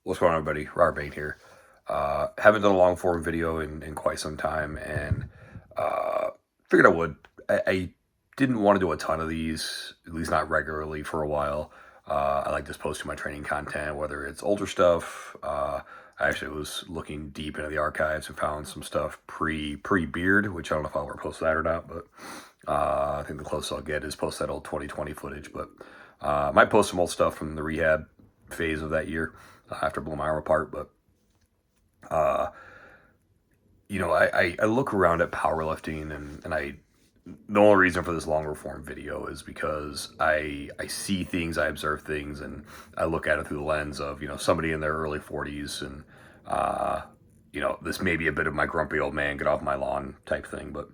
What's going on, everybody? Robert Bain here. Haven't done a long form video in quite some time, and figured I would. I didn't want to do a ton of these, at least not regularly for a while. I like just posting my training content, whether it's older stuff. I actually was looking deep into the archives and found some stuff pre beard, which I don't know if I'll ever post that or not, but I think the closest I'll get is post that old 2020 footage. But might post some old stuff from the rehab phase of that year after I blew my arm apart. But uh, I look around at powerlifting, and the only reason for this longer form video is because I see things, I observe things, and I look at it through the lens of somebody in their early 40s, and this may be a bit of my grumpy old man get off my lawn type thing, but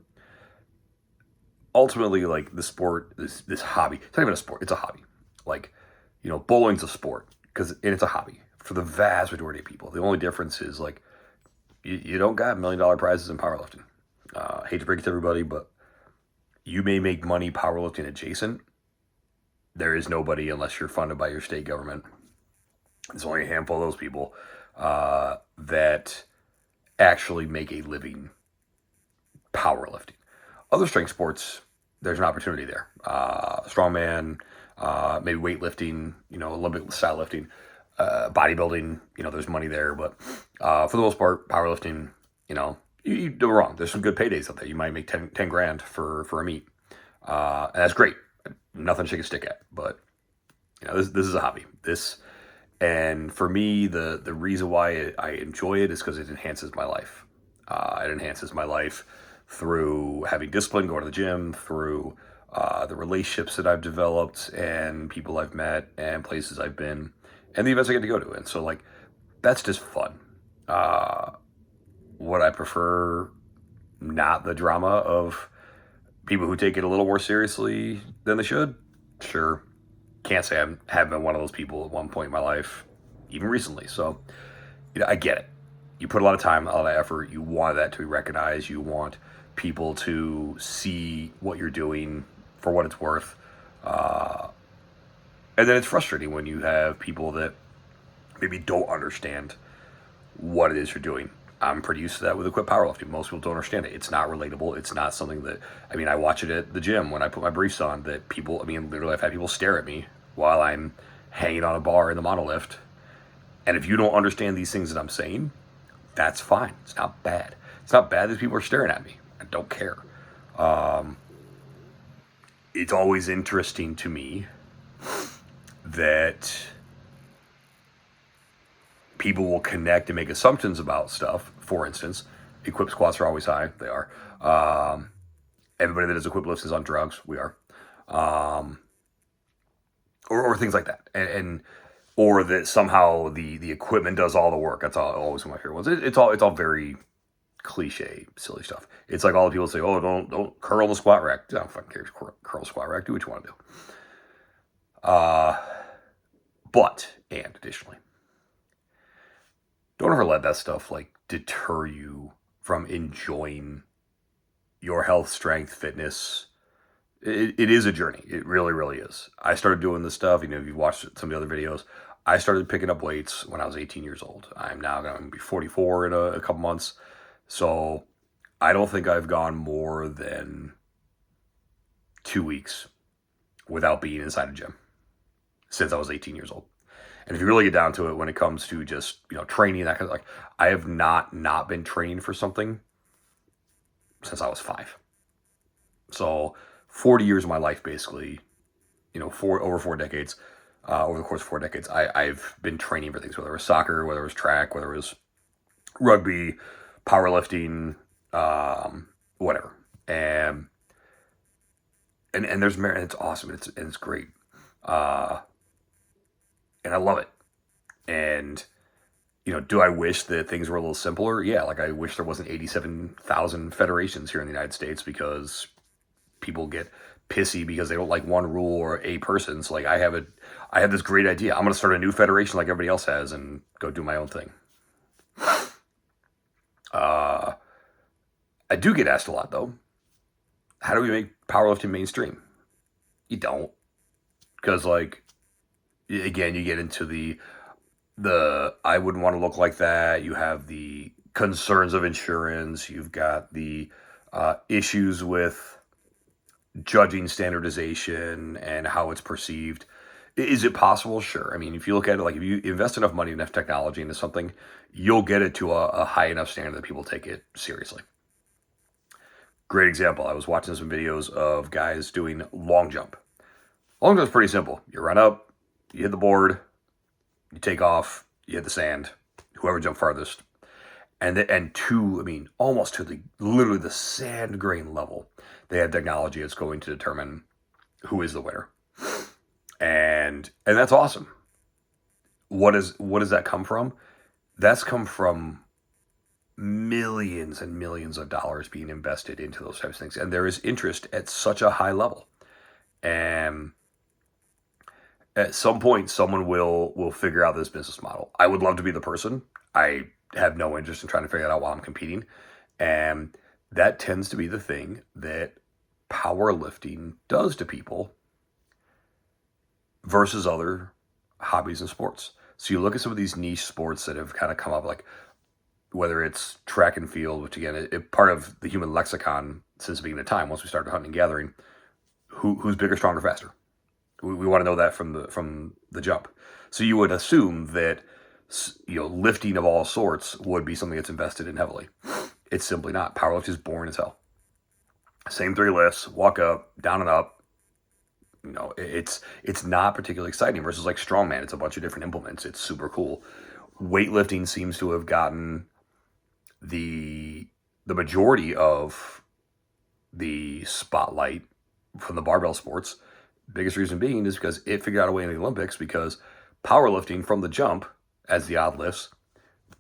ultimately, like, the sport, this hobby, it's not even a sport, it's a hobby. Like, bowling's a sport and it's a hobby for the vast majority of people. The only difference is, like, you don't got $1 million prizes in powerlifting. Hate to break it to everybody, but you may make money powerlifting adjacent. There is nobody, unless you're funded by your state government. There's only a handful of those people that actually make a living powerlifting. Other strength sports, there's an opportunity there. Strongman, maybe weightlifting, Olympic style lifting, bodybuilding, there's money there. But for the most part, powerlifting, you do it wrong. There's some good paydays out there. You might make 10 grand for a meet. And that's great. Nothing to shake a stick at. But, this is a hobby. And for me, the reason why I enjoy it is because it enhances my life. It enhances my life through having discipline, going to the gym, through the relationships that I've developed and people I've met and places I've been and the events I get to go to. And so, like, that's just fun. Would I prefer not the drama of people who take it a little more seriously than they should? Sure. Can't say I haven't been one of those people at one point in my life, even recently. So, I get it. You put a lot of time, a lot of effort. You want that to be recognized. You want people to see what you're doing for what it's worth. And then it's frustrating when you have people that maybe don't understand what it is you're doing. I'm pretty used to that with equipped powerlifting. Most people don't understand it. It's not relatable. It's not something that, I watch it at the gym when I put my briefs on, that people, literally I've had people stare at me while I'm hanging on a bar in the monolift. And if you don't understand these things that I'm saying, that's fine. It's not bad. It's not bad that people are staring at me. I don't care. It's always interesting to me that people will connect and make assumptions about stuff. For instance, equipped squats are always high. They are. Everybody that does equipped lifts is on drugs. We are. Or things like that. And or that somehow the equipment does all the work. That's always one of my favorite ones. It's all very cliche, silly stuff. It's like all the people say, "Oh, don't curl the squat rack." I don't fucking care. Curl the squat rack. Do what you want to do. But additionally, don't ever let that stuff, like, deter you from enjoying your health, strength, fitness. It is a journey. It really, really is. I started doing this stuff. If you've watched some of the other videos, I started picking up weights when I was 18 years old. I'm now going to be 44 in a couple months. So I don't think I've gone more than 2 weeks without being inside a gym since I was 18 years old. And if you really get down to it, when it comes to just, training, that kind of, like, I have not been training for something since I was 5. So 40 years of my life, basically, over 4 decades, over the course of 4 decades, I've been training for things, whether it was soccer, whether it was track, whether it was rugby, powerlifting, whatever. And there's merit, and it's awesome, and it's great. And I love it. And, do I wish that things were a little simpler? Yeah, like, I wish there wasn't 87,000 federations here in the United States, because people get pissy because they don't like one rule or a person. So, like, I have this great idea. I'm going to start a new federation like everybody else has and go do my own thing. I do get asked a lot, though, how do we make powerlifting mainstream? You don't. Because, like, again, you get into the, I wouldn't want to look like that. You have the concerns of insurance. You've got the issues with judging standardization and how it's perceived. Is it possible? Sure. I mean, if you look at it, like if you invest enough money, enough technology into something, you'll get it to a high enough standard that people take it seriously. Great example. I was watching some videos of guys doing long jump. Long jump is pretty simple. You run up, you hit the board, you take off, you hit the sand, whoever jumped farthest. And to, I mean, almost to literally the sand grain level, they have technology that's going to determine who is the winner. And that's awesome. What does that come from? That's come from millions and millions of dollars being invested into those types of things. And there is interest at such a high level. And at some point, someone will figure out this business model. I would love to be the person. I have no interest in trying to figure that out while I'm competing. And that tends to be the thing that powerlifting does to people versus other hobbies and sports. So you look at some of these niche sports that have kind of come up, like whether it's track and field, which again, part of the human lexicon since the beginning of time, once we started hunting and gathering, who's bigger, stronger, faster? We want to know that from the jump. So you would assume that lifting of all sorts would be something that's invested in heavily. It's simply not. Powerlifting is boring as hell. Same 3 lifts, walk up, down and up. It's not particularly exciting versus like strongman. It's a bunch of different implements. It's super cool. Weightlifting seems to have gotten the majority of the spotlight from the barbell sports. Biggest reason being is because it figured out a way in the Olympics, because powerlifting from the jump as the odd lifts,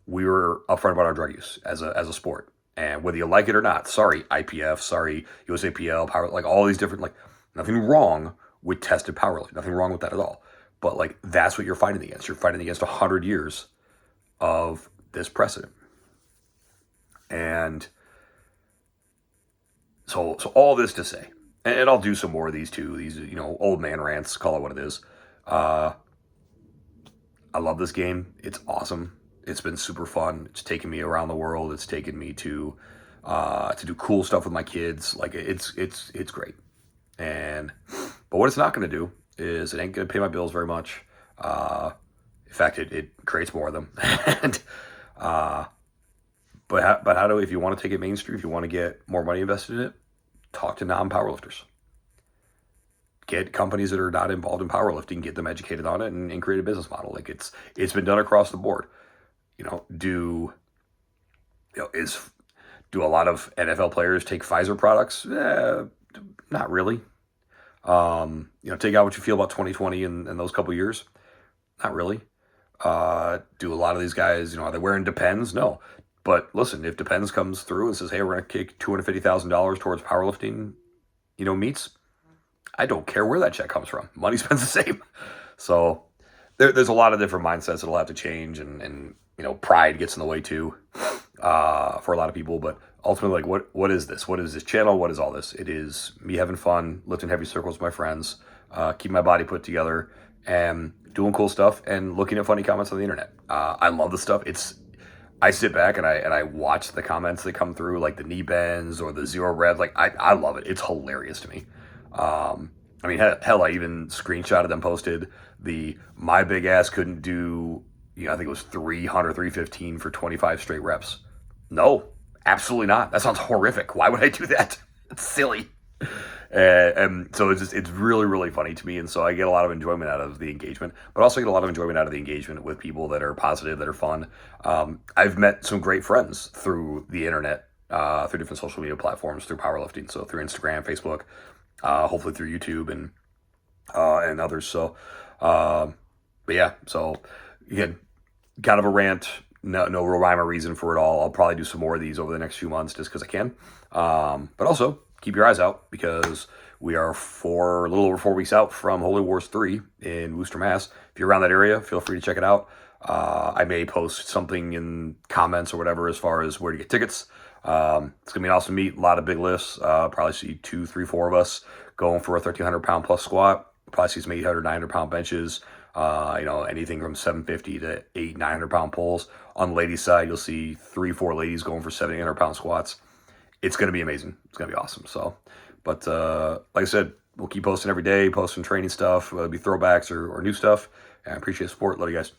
we were upfront about our drug use as a sport. And whether you like it or not, sorry, IPF, sorry, USAPL, power, like all these different, like nothing wrong with tested powerlifting, nothing wrong with that at all. But like that's what you're fighting against. You're fighting against 100 years of this precedent. And so all this to say, and I'll do some more of these too. These, old man rants, call it what it is. I love this game. It's awesome. It's been super fun. It's taken me around the world. It's taken me to do cool stuff with my kids. Like it's great. But what it's not going to do is it ain't going to pay my bills very much. In fact, it creates more of them. And but how do, if you want to take it mainstream, if you want to get more money invested in it, talk to non-powerlifters. Get companies that are not involved in powerlifting, get them educated on it, and create a business model. Like it's been done across the board. Do a lot of NFL players take Pfizer products? Not really. Take out what you feel about 2020 and those couple years. Not really. Do a lot of these guys, are they wearing Depends? No. But listen, if Depends comes through and says, hey, we're going to kick $250,000 towards powerlifting, meets, I don't care where that check comes from. Money spent the same. So there's a lot of different mindsets that'll have to change, and pride gets in the way too, for a lot of people. But ultimately, like, what is this? What is this channel? What is all this? It is me having fun, lifting heavy circles with my friends, keeping my body put together, and doing cool stuff, and looking at funny comments on the internet. I love this stuff. I sit back and I watch the comments that come through, like the knee bends or the zero rep. Like I love it. It's hilarious to me. I mean, hell, I even screenshotted them, posted my big ass couldn't do, I think it was 315 for 25 straight reps. No, absolutely not. That sounds horrific. Why would I do that? It's silly. And so it's really, really funny to me. And so I get a lot of enjoyment out of the engagement, but also get a lot of enjoyment out of the engagement with people that are positive, that are fun. I've met some great friends through the internet, through different social media platforms, through powerlifting. So through Instagram, Facebook, hopefully through YouTube and others. So, but yeah, so again, kind of a rant, no real rhyme or reason for it all. I'll probably do some more of these over the next few months just because I can. But also keep your eyes out, because we are a little over 4 weeks out from Holy Wars 3 in Worcester, Mass. If you're around that area, feel free to check it out. I may post something in comments or whatever as far as where to get tickets. It's going to be an awesome meet, a lot of big lifts. Probably see 2, 3, 4 of us going for a 1,300 pound plus squat. Probably see some 800, 900 pound benches. Anything from 750 to 900 pound pulls. On the ladies' side, you'll see 3, 4 ladies going for 700, 800 pound squats. It's going to be amazing. It's going to be awesome. So, but like I said, we'll keep posting every day, posting training stuff, whether it be throwbacks or new stuff. And I appreciate the support. Love you guys.